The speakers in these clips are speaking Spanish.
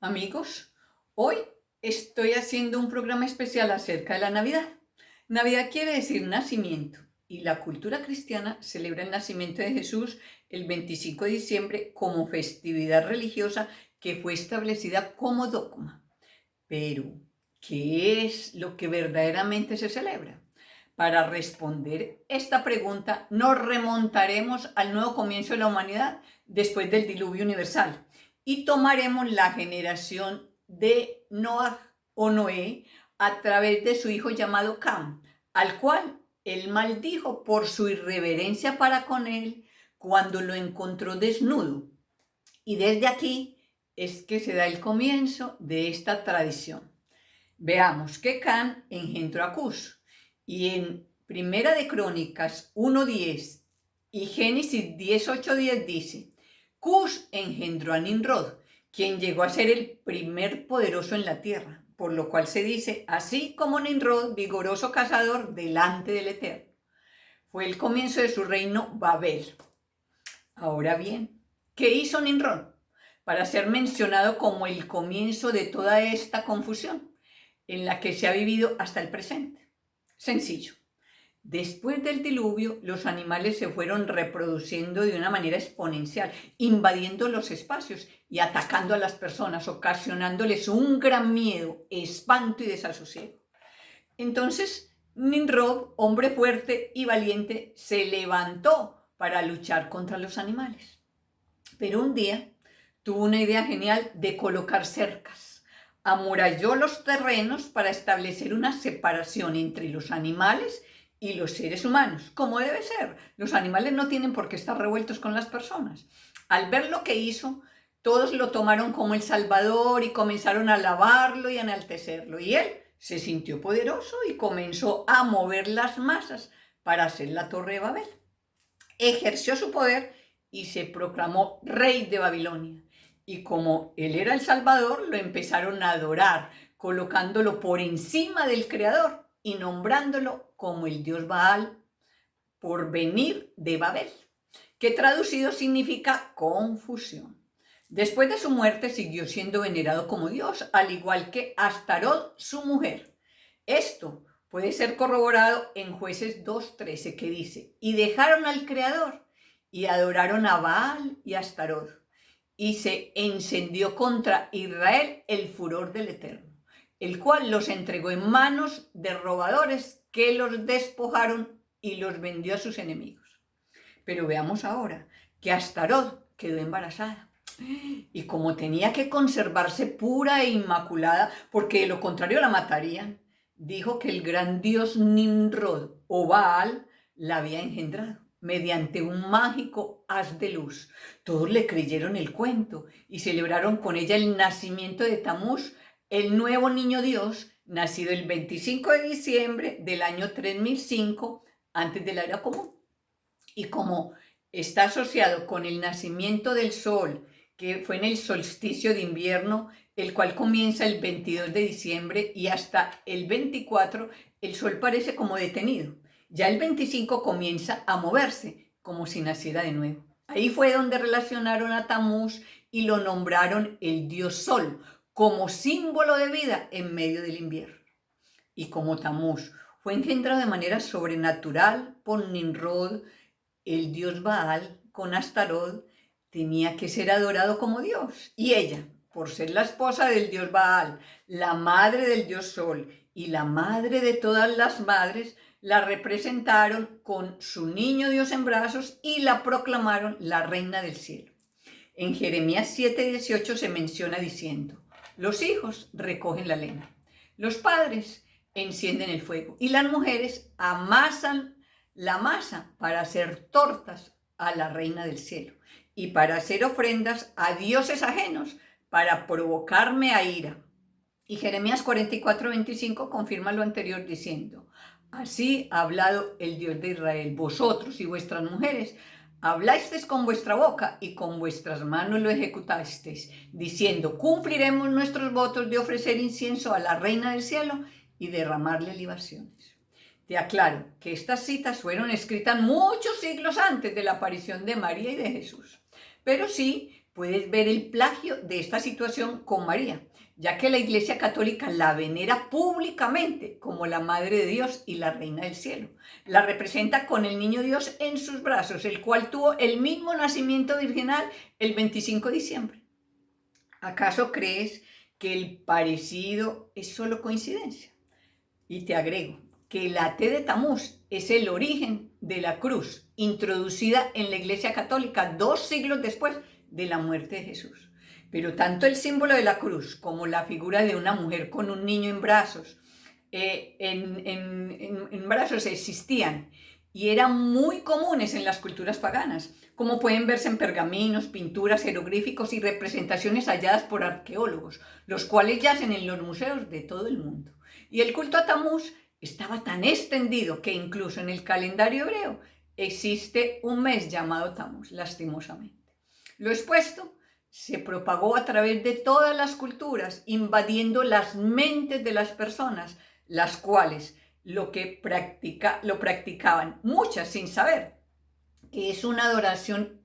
Amigos, hoy estoy haciendo un programa especial acerca de la Navidad. Navidad quiere decir nacimiento y la cultura cristiana celebra el nacimiento de Jesús el 25 de diciembre como festividad religiosa que fue establecida como dogma. Pero, ¿qué es lo que verdaderamente se celebra? Para responder esta pregunta, nos remontaremos al nuevo comienzo de la humanidad después del diluvio universal y tomaremos la generación de Noah o Noé a través de su hijo llamado Cam, al cual él maldijo por su irreverencia para con él cuando lo encontró desnudo. Y desde aquí es que se da el comienzo de esta tradición. Veamos que Can engendró a Cus y en Primera de Crónicas 1:10 y Génesis 18:10 dice: Cus engendró a Nimrod, quien llegó a ser el primer poderoso en la tierra, por lo cual se dice, así como Nimrod, vigoroso cazador delante del Eterno. Fue el comienzo de su reino Babel. Ahora bien, ¿qué hizo Nimrod para ser mencionado como el comienzo de toda esta confusión en la que se ha vivido hasta el presente? Sencillo. Después del diluvio, los animales se fueron reproduciendo de una manera exponencial, invadiendo los espacios y atacando a las personas, ocasionándoles un gran miedo, espanto y desasosiego. Entonces, Nimrod, hombre fuerte y valiente, se levantó para luchar contra los animales. Pero un día tuvo una idea genial de colocar cercas. Amuralló los terrenos para establecer una separación entre los animales y los seres humanos, como debe ser. Los animales no tienen por qué estar revueltos con las personas. Al ver lo que hizo, todos lo tomaron como el Salvador y comenzaron a alabarlo y a enaltecerlo. Y él se sintió poderoso y comenzó a mover las masas para hacer la Torre de Babel. Ejerció su poder y se proclamó rey de Babilonia. Y como él era el Salvador, lo empezaron a adorar, colocándolo por encima del Creador y nombrándolo como el dios Baal, por venir de Babel, que traducido significa confusión. Después de su muerte siguió siendo venerado como dios, al igual que Astarot, su mujer. Esto puede ser corroborado en Jueces 2:13, que dice: y dejaron al Creador y adoraron a Baal y a Astarot, y se encendió contra Israel el furor del Eterno, el cual los entregó en manos de robadores que los despojaron y los vendió a sus enemigos. Pero veamos ahora que Astarot quedó embarazada. Y como tenía que conservarse pura e inmaculada, porque de lo contrario la matarían, dijo que el gran dios Nimrod o Baal la había engendrado mediante un mágico haz de luz. Todos le creyeron el cuento y celebraron con ella el nacimiento de Tamuz, el nuevo niño Dios, nacido el 25 de diciembre del año 3005 antes de la era común. Y como está asociado con el nacimiento del sol, que fue en el solsticio de invierno, el cual comienza el 22 de diciembre y hasta el 24, el sol parece como detenido. Ya el 25 comienza a moverse, como si naciera de nuevo. Ahí fue donde relacionaron a Tamuz y lo nombraron el dios sol, como símbolo de vida en medio del invierno. Y como Tamuz fue engendrado de manera sobrenatural por Nimrod, el dios Baal, con Astarot, tenía que ser adorado como Dios. Y ella, por ser la esposa del dios Baal, la madre del dios Sol y la madre de todas las madres, la representaron con su niño Dios en brazos y la proclamaron la reina del cielo. En Jeremías 7:18 se menciona diciendo: los hijos recogen la leña, los padres encienden el fuego y las mujeres amasan la masa para hacer tortas a la reina del cielo y para hacer ofrendas a dioses ajenos para provocarme a ira. Y Jeremías 44:25 confirma lo anterior diciendo: así ha hablado el Dios de Israel, vosotros y vuestras mujeres hablasteis con vuestra boca y con vuestras manos lo ejecutasteis, diciendo: cumpliremos nuestros votos de ofrecer incienso a la reina del cielo y derramarle libaciones. Te aclaro que estas citas fueron escritas muchos siglos antes de la aparición de María y de Jesús, pero sí puedes ver el plagio de esta situación con María, ya que la Iglesia Católica la venera públicamente como la Madre de Dios y la Reina del Cielo. La representa con el Niño Dios en sus brazos, el cual tuvo el mismo nacimiento virginal el 25 de diciembre. ¿Acaso crees que el parecido es solo coincidencia? Y te agrego que la T de Tamuz es el origen de la cruz, introducida en la Iglesia Católica 2 siglos después de la muerte de Jesús. Pero tanto el símbolo de la cruz como la figura de una mujer con un niño en brazos, existían y eran muy comunes en las culturas paganas, como pueden verse en pergaminos, pinturas, jeroglíficos y representaciones halladas por arqueólogos, los cuales yacen en los museos de todo el mundo. Y el culto a Tamuz estaba tan extendido que incluso en el calendario hebreo existe un mes llamado Tamuz, lastimosamente. Lo expuesto se propagó a través de todas las culturas, invadiendo las mentes de las personas, las cuales lo practicaban, muchas sin saber, que es una adoración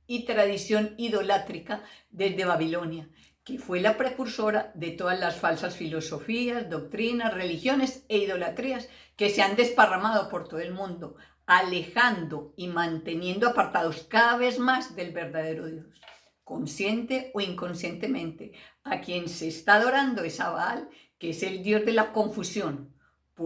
y tradición idolátrica desde Babilonia, que fue la precursora de todas las falsas filosofías, doctrinas, religiones e idolatrías que se han desparramado por todo el mundo, alejando y manteniendo apartados cada vez más del verdadero Dios. Consciente o inconscientemente, a quien se está adorando es a Baal, que es el Dios de la confusión. De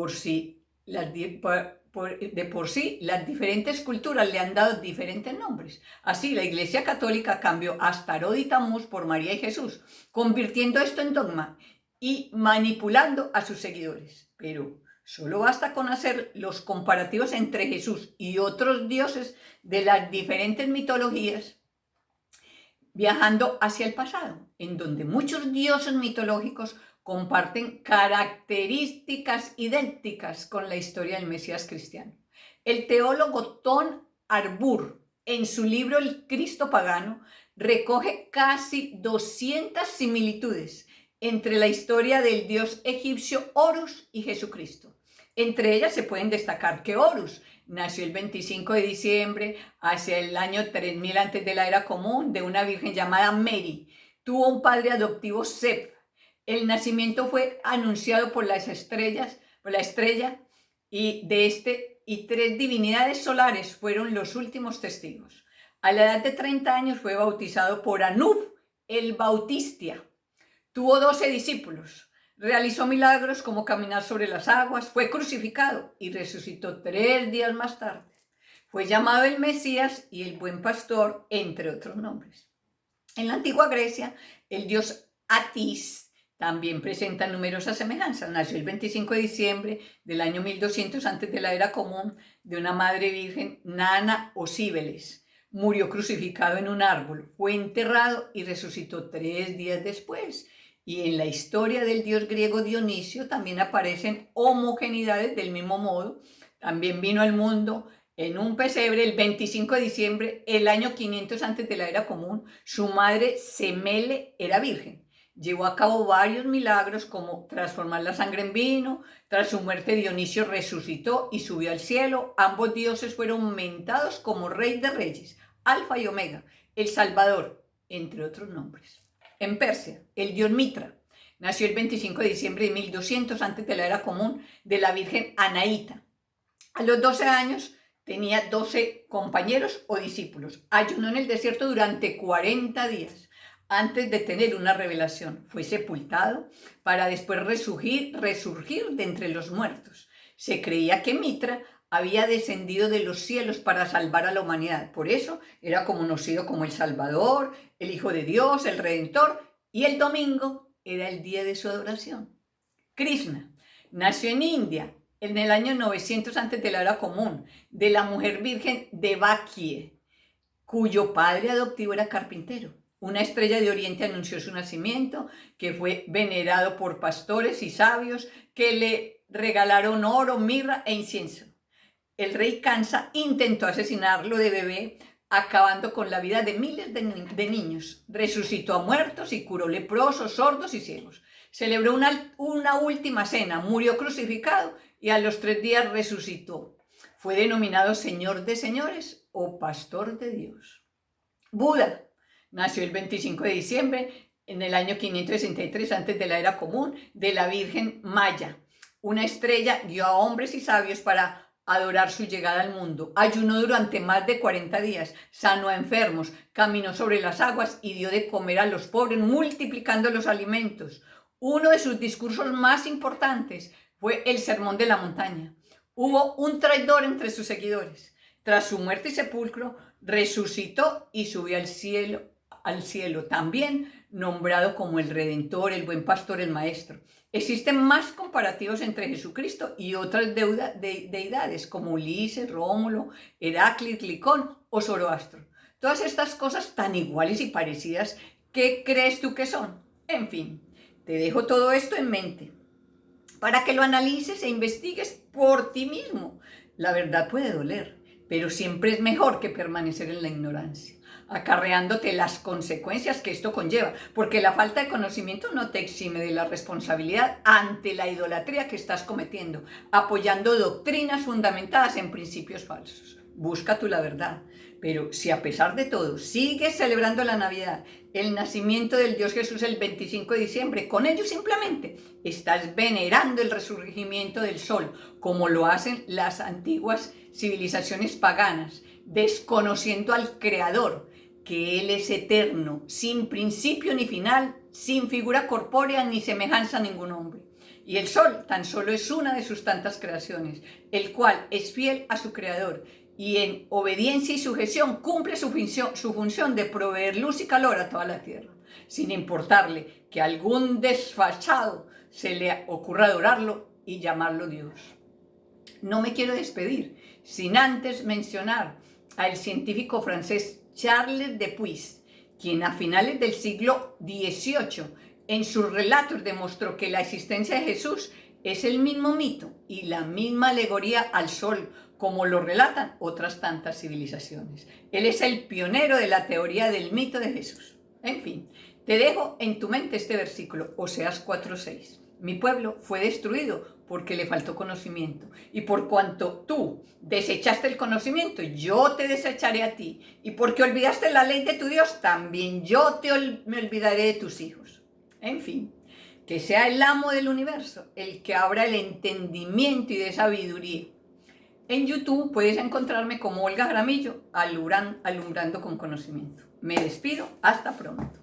por sí, las diferentes culturas le han dado diferentes nombres. Así, la Iglesia Católica cambió Astarot y Tamuz por María y Jesús, convirtiendo esto en dogma y manipulando a sus seguidores. Pero solo basta con hacer los comparativos entre Jesús y otros dioses de las diferentes mitologías, viajando hacia el pasado, en donde muchos dioses mitológicos comparten características idénticas con la historia del Mesías cristiano. El teólogo Tom Harpur, en su libro El Cristo Pagano, recoge casi 200 similitudes entre la historia del dios egipcio Horus y Jesucristo. Entre ellas se pueden destacar que Horus nació el 25 de diciembre, hacia el año 3000 antes de la era común, de una virgen llamada Mary. Tuvo un padre adoptivo, Seb. El nacimiento fue anunciado por la estrella, y 3 divinidades solares fueron los últimos testigos. A la edad de 30 años fue bautizado por Anub, el Bautista. Tuvo 12 discípulos. Realizó milagros como caminar sobre las aguas, fue crucificado y resucitó 3 días más tarde. Fue llamado el Mesías y el Buen Pastor, entre otros nombres. En la antigua Grecia, el dios Atis también presenta numerosas semejanzas. Nació el 25 de diciembre del año 1200 antes de la era común, de una madre virgen, Nana o Cíbeles. Murió crucificado en un árbol, fue enterrado y resucitó 3 días después. Y en la historia del dios griego Dionisio también aparecen homogeneidades del mismo modo. También vino al mundo en un pesebre el 25 de diciembre, el año 500 antes de la era común. Su madre Semele era virgen. Llevó a cabo varios milagros como transformar la sangre en vino. Tras su muerte, Dionisio resucitó y subió al cielo. Ambos dioses fueron aumentados como Rey de Reyes, Alfa y Omega, el Salvador, entre otros nombres. En Persia, el dios Mitra nació el 25 de diciembre de 1200 antes de la era común, de la virgen Anaíta. A los 12 años tenía 12 compañeros o discípulos. Ayunó en el desierto durante 40 días antes de tener una revelación. Fue sepultado para después resurgir de entre los muertos. Se creía que Mitra había descendido de los cielos para salvar a la humanidad. Por eso era conocido como el Salvador, el Hijo de Dios, el Redentor, y el domingo era el día de su adoración. Krishna nació en India en el año 900 antes de la era común, de la mujer virgen Devaki, cuyo padre adoptivo era carpintero. Una estrella de oriente anunció su nacimiento, que fue venerado por pastores y sabios que le regalaron oro, mirra e incienso. El rey Kansa intentó asesinarlo de bebé, acabando con la vida de miles de niños. Resucitó a muertos y curó leprosos, sordos y ciegos. Celebró una última cena, murió crucificado y a los 3 días resucitó. Fue denominado Señor de Señores o Pastor de Dios. Buda Nació el 25 de diciembre en el año 563 antes de la era común de la Virgen Maya. Una estrella guió a hombres y sabios para adorar su llegada al mundo. Ayunó durante más de 40 días, sanó a enfermos, caminó sobre las aguas y dio de comer a los pobres, multiplicando los alimentos. Uno de sus discursos más importantes fue el Sermón de la Montaña. Hubo un traidor entre sus seguidores. Tras su muerte y sepulcro, resucitó y subió al cielo, también nombrado como el Redentor, el Buen Pastor, el Maestro. Existen más comparativos entre Jesucristo y otras deidades como Ulises, Rómulo, Heracles, Licón o Zoroastro. Todas estas cosas tan iguales y parecidas, ¿qué crees tú que son? En fin, te dejo todo esto en mente para que lo analices e investigues por ti mismo. La verdad puede doler, pero siempre es mejor que permanecer en la ignorancia, acarreándote las consecuencias que esto conlleva, porque la falta de conocimiento no te exime de la responsabilidad ante la idolatría que estás cometiendo, apoyando doctrinas fundamentadas en principios falsos. Busca tú la verdad, pero si a pesar de todo sigues celebrando la Navidad, el nacimiento del Dios Jesús el 25 de diciembre, con ello simplemente estás venerando el resurgimiento del sol, como lo hacen las antiguas civilizaciones paganas, desconociendo al Creador, que Él es eterno, sin principio ni final, sin figura corpórea ni semejanza a ningún hombre. Y el sol tan solo es una de sus tantas creaciones, el cual es fiel a su Creador y en obediencia y sujeción cumple su función de proveer luz y calor a toda la tierra, sin importarle que a algún desfachado se le ocurra adorarlo y llamarlo Dios. No me quiero despedir sin antes mencionar al científico francés Charles Dupuis, quien a finales del siglo XVIII en sus relatos demostró que la existencia de Jesús es el mismo mito y la misma alegoría al sol, como lo relatan otras tantas civilizaciones. Él es el pionero de la teoría del mito de Jesús. En fin, te dejo en tu mente este versículo, Oseas 4:6. Mi pueblo fue destruido porque le faltó conocimiento. Y por cuanto tú desechaste el conocimiento, yo te desecharé a ti. Y porque olvidaste la ley de tu Dios, también yo me olvidaré de tus hijos. En fin, que sea el amo del universo el que abra el entendimiento y de sabiduría. En YouTube puedes encontrarme como Olga Jaramillo, alumbrando con conocimiento. Me despido, hasta pronto.